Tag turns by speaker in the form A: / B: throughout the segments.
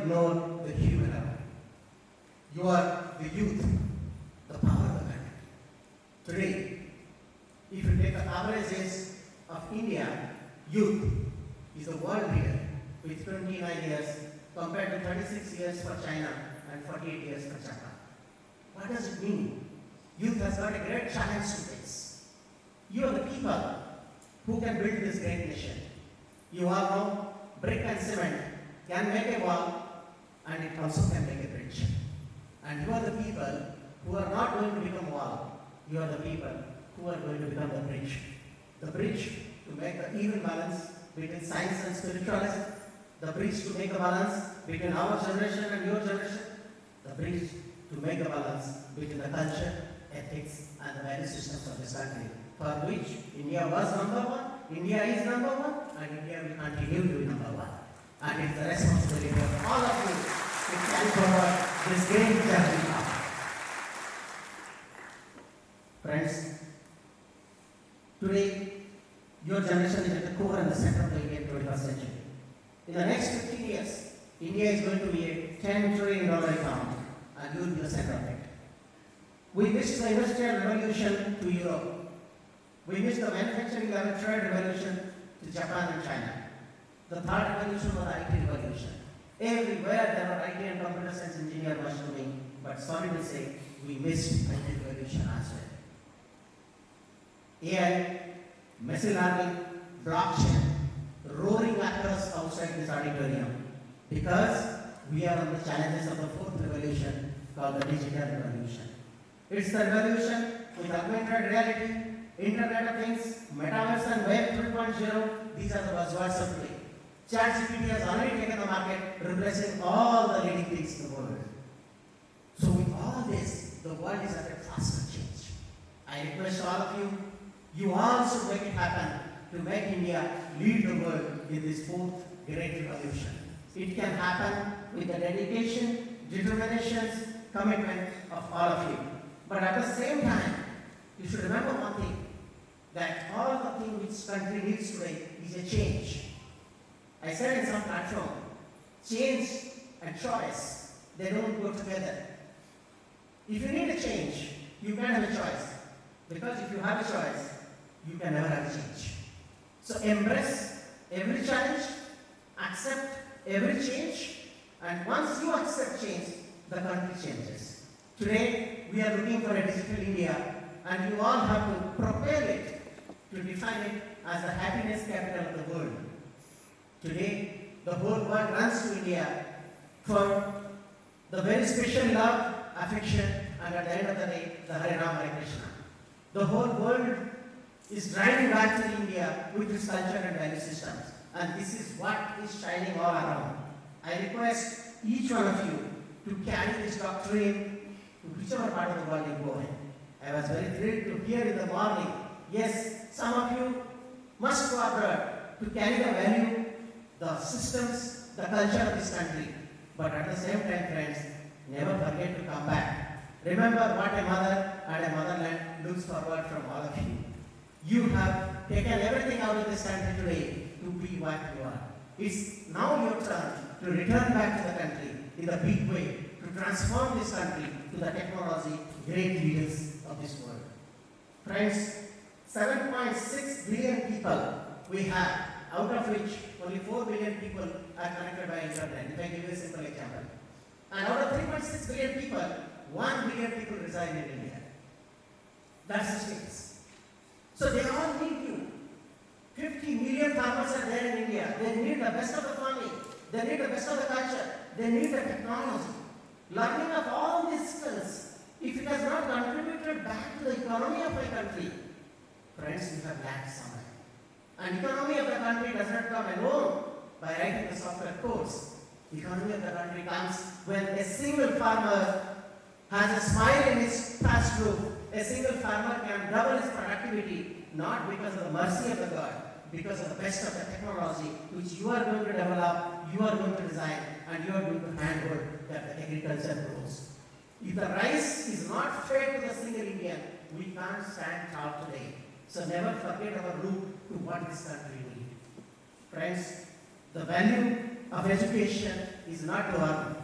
A: ignore the human element. You are the youth, the power of the country. Today, if you take the average age of India, youth is the world leader with 29 years compared to 36 years for China and 48 years for Japan. What does it mean? Youth has got a great challenge to face. You are the people who can build this great nation. You all know brick and cement can make a wall and it also can make a bridge. And you are the people who are not going to become wall. You are the people who are going to become the bridge. The bridge to make the even balance between science and spiritualism. The bridge to make a balance between our generation and your generation. The bridge to make a balance between the culture, ethics and the value systems of this country, for which India was number one, India is number one, and India will continue to be number one. And it's the responsibility of all of you to carry forward this great journey. Friends, today your generation is at the core and the center of the Indian 21st century. In the next 15 years, India is going to be a $10 trillion economy, and you will be the center of it. We missed the industrial revolution to Europe. We missed the manufacturing and trade revolution to Japan and China. The third revolution was the IT revolution. Everywhere there were IT and computer science engineers mushrooming, but sorry to say, we missed IT revolution as well. AI, machine learning, blockchain, roaring across outside this auditorium, because we are on the challenges of the fourth revolution called the digital revolution. It's the revolution with augmented reality, Internet of Things, Metaverse and Web 3.0. These are the buzzwords of today. ChatGPT has already taken the market, replacing all the leading things in the world. So with all this, the world is at a faster change. I request all of you, you also make it happen to make India lead the world in this fourth great revolution. It can happen with the dedication, determination, commitment of all of you. But at the same time, you should remember one thing, that all the thing which country needs today is a change. I said in some platform, change and choice, they don't go together. If you need a change, you can have a choice. Because if you have a choice, you can never have a change. So embrace every challenge, accept every change, and once you accept change, the country changes. Today, we are looking for a digital India, and you all have to propel it to define it as the happiness capital of the world. Today, the whole world runs to India for the very special love, affection, and at the end of the day, the Hare Rama Hare Krishna. The whole world is driving back to India with its culture and value systems. And this is what is shining all around. I request each one of you to carry this doctrine to whichever part of the world you go in. I was very thrilled to hear in the morning, yes, some of you must go abroad to carry the value, the systems, the culture of this country. But at the same time, friends, never forget to come back. Remember what a mother and a motherland looks forward from all of you. You have taken everything out of this country today to be what you are. It's now your turn to return back to the country in the big way, to transform this country to the technology great leaders of this world. Friends, 7.6 billion people we have, out of which only 4 billion people are connected by internet. If I give you a simple example. And out of 3.6 billion people, 1 billion people reside in India. That's the status. So they all need you. 50 million farmers are there in India. They need the best of the farming. They need the best of the culture. They need the technology. Learning of all these skills, if it has not contributed back to the economy of a country, friends, we have lacked somewhere. And economy of the country does not come alone by writing the software codes. The economy of the country comes when a single farmer has a smile in his thatched roof. A single farmer can double his productivity, not because of the mercy of the God, because of the best of the technology which you are going to develop, you are going to design, and you are going to handhold that the agriculture grows. If the rice is not fed to the single Indian, we can't stand tall today. So never forget our root to what this country needs. Friends, the value of education is not to earn.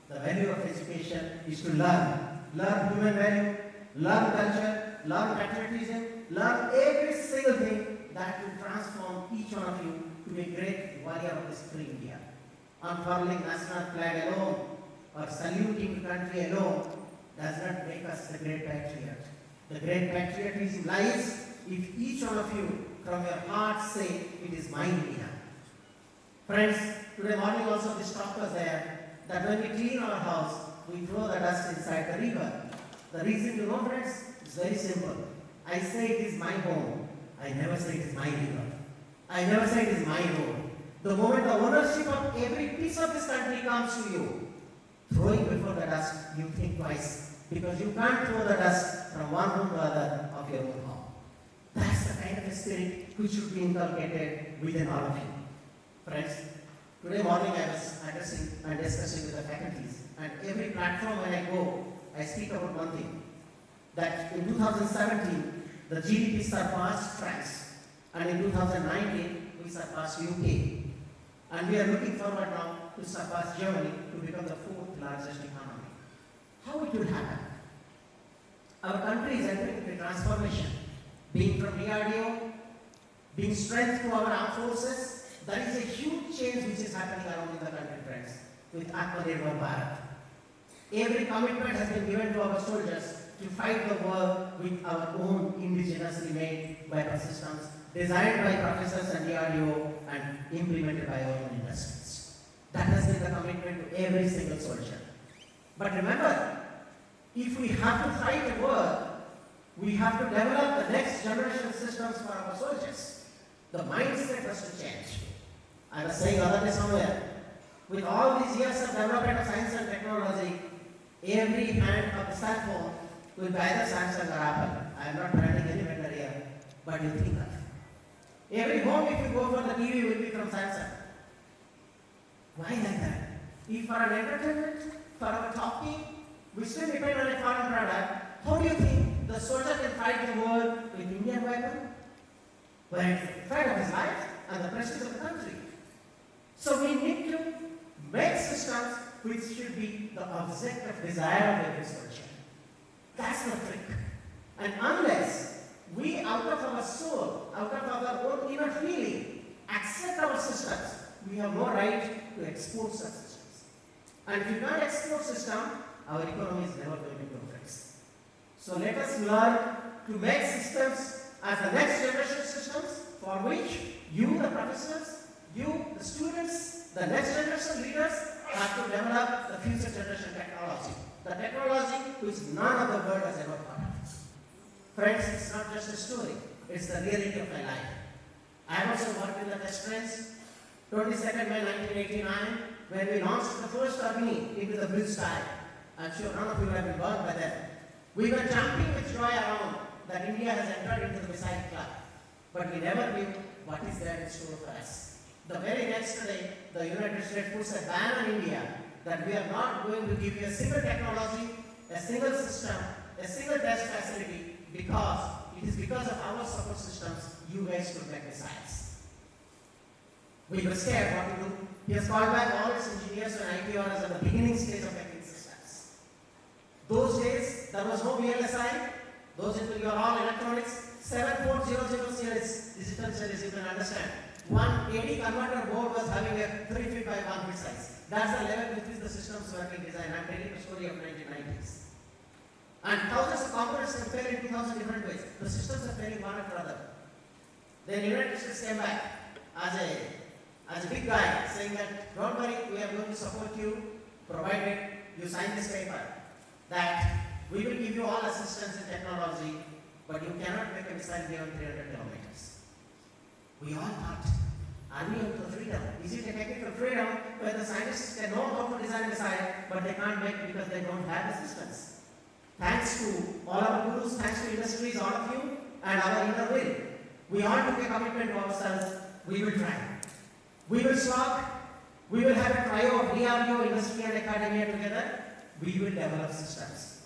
A: The value of education is to learn. Learn human value, learn culture, learn patriotism, learn every single thing that will transform each one of you to be a great warrior of this free India. Unfurling national flag alone or saluting the country alone does not make us the great patriot. The great patriotism lies if each one of you from your heart say, it is my India. Friends, today morning also this talk was there that when we clean our house, we throw the dust inside the river. The reason you know, friends, is very simple. I say it is my home. I never say it is my river. I never say it is my road. The moment the ownership of every piece of this country comes to you, throwing before the dust, you think twice. Because you can't throw the dust from one room to another of your own home. That's the kind of a spirit which should be inculcated within all of you. Friends, today morning I was addressing and discussing with the faculties, and every platform when I go, I speak about one thing. That in 2017, the GDP surpassed France, and in 2019, we surpassed UK. And we are looking forward now to surpass Germany to become the fourth largest economy. How it will happen? Our country is entering into transformation. Being from DRDO, being strength to our armed forces, there is a huge change which is happening around in the country, friends, with Atmanirbhar Bharat. Every commitment has been given to our soldiers to fight the war with our own indigenously made weapon systems, designed by professors and DRDO and implemented by our own industries. That has been the commitment to every single soldier. But remember, if we have to fight a war, we have to develop the next generation systems for our soldiers. The mindset has to change. I was saying other day somewhere, with all these years of development of science and technology, every hand of the cell phone will be either Samsung or Apple. I am not branding any vendor here, but you think of it. Every home, if you go for the TV, will be from Samsung. Why like that? If for an entertainment, for our talking, we still depend on a foreign product, how do you think the soldier can fight the war with Indian weapon? When it's the threat of his life and the prestige of the country. So we need to make systems which should be the object of desire of every soldier. That's the trick. And unless we, out of our soul, out of our own inner feeling, accept our systems, we have no right to export such systems. And if you can't export system, our economy is never going to progress. So let us learn to make systems as the next generation systems for which you, the professors, you, the students, the next generation leaders have to develop the future generation technology. The technology which none of the world has ever thought of. Friends, it's not just a story, it's the reality of my life. I have also worked in the test trains. 22nd May 1989, when we launched the first Agni into the blue sky. I'm sure none of you have been born by then. We were jumping with joy around that India has entered into the missile club. But we never knew what is there in store for us. The very next day, the United States puts a ban on India that we are not going to give you a single technology, a single system, a single test facility, because it is because of our support systems you guys could make missiles. We were scared what to do. He has called back all its engineers and ITRs at the beginning stage of making systems. Those days, there was no VLSI. Those into your all electronics. 7400 series digital series, you can understand. One 80 converter board was having a 3 feet by 1 feet size. That's the level with which the systems were being designed. I'm telling you the story of 1990s. And thousands of components can fail in 2,000 different ways. The systems are failing one after another. Then United States came back as a big guy saying that, don't worry, we are going to support you, provided you sign this paper, that we will give you all assistance in technology, but you cannot make a missile beyond 300 kilometers. We all thought, are we up to freedom? Is it a technical freedom where the scientists can know how to design a missile, but they can't make it because they don't have assistance? Thanks to all our gurus, thanks to industries, all of you, and our inner will, we all took a commitment to ourselves, we will try. We will slog, we will have a trio of DRDO, industry and academia together, we will develop systems.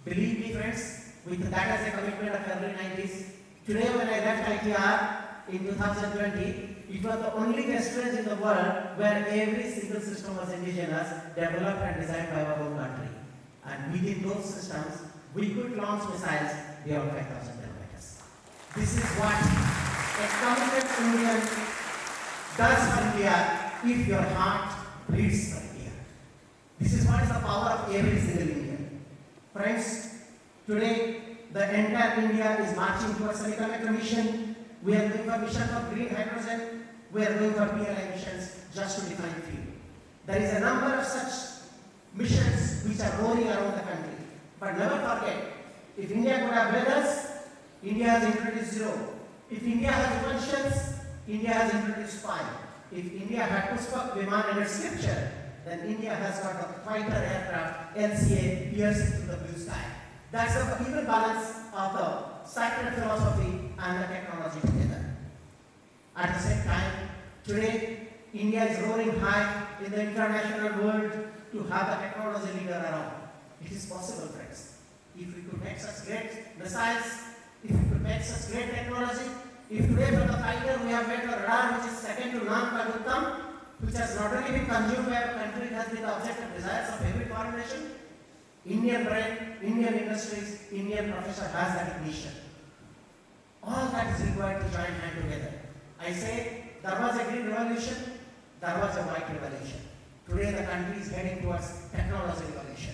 A: Believe me friends, with that as a commitment of early 90s, today when I left ITR in 2020, it was the only restaurant in the world where every single system was indigenous, developed and designed by our own country. And within those systems, we could launch missiles beyond 5,000 kilometers. This is what a committed Indian does for India if your heart bleeds for India. This is what is the power of every single Indian. Friends, today the entire India is marching towards semiconductor mission. We are going for mission for green hydrogen. We are going for PLI missions, just to define few. There is a number of such missions which are roaring around the country. But never forget, if India could have weathers, India has introduced zero. If India has inventions, India has introduced 5. If India had Pushpak Viman in its scripture, then India has got a fighter aircraft, LCA, piercing through the blue sky. That's the even balance of the sacred philosophy and the technology together. At the same time, today, India is roaring high in the international world to have the technology leader around. It is possible, friends. If we could make such great missiles, if we could make such great technology, if today for the fighter we have made a radar which is second to none by Uttam, which has not only been consumed by our country, it has been the object of desires of every foreign nation. Indian brain, Indian industries, Indian professor has that ignition. All that is required to join hand together. I say, there was a green revolution, there was a white revolution. Today the country is heading towards technology revolution.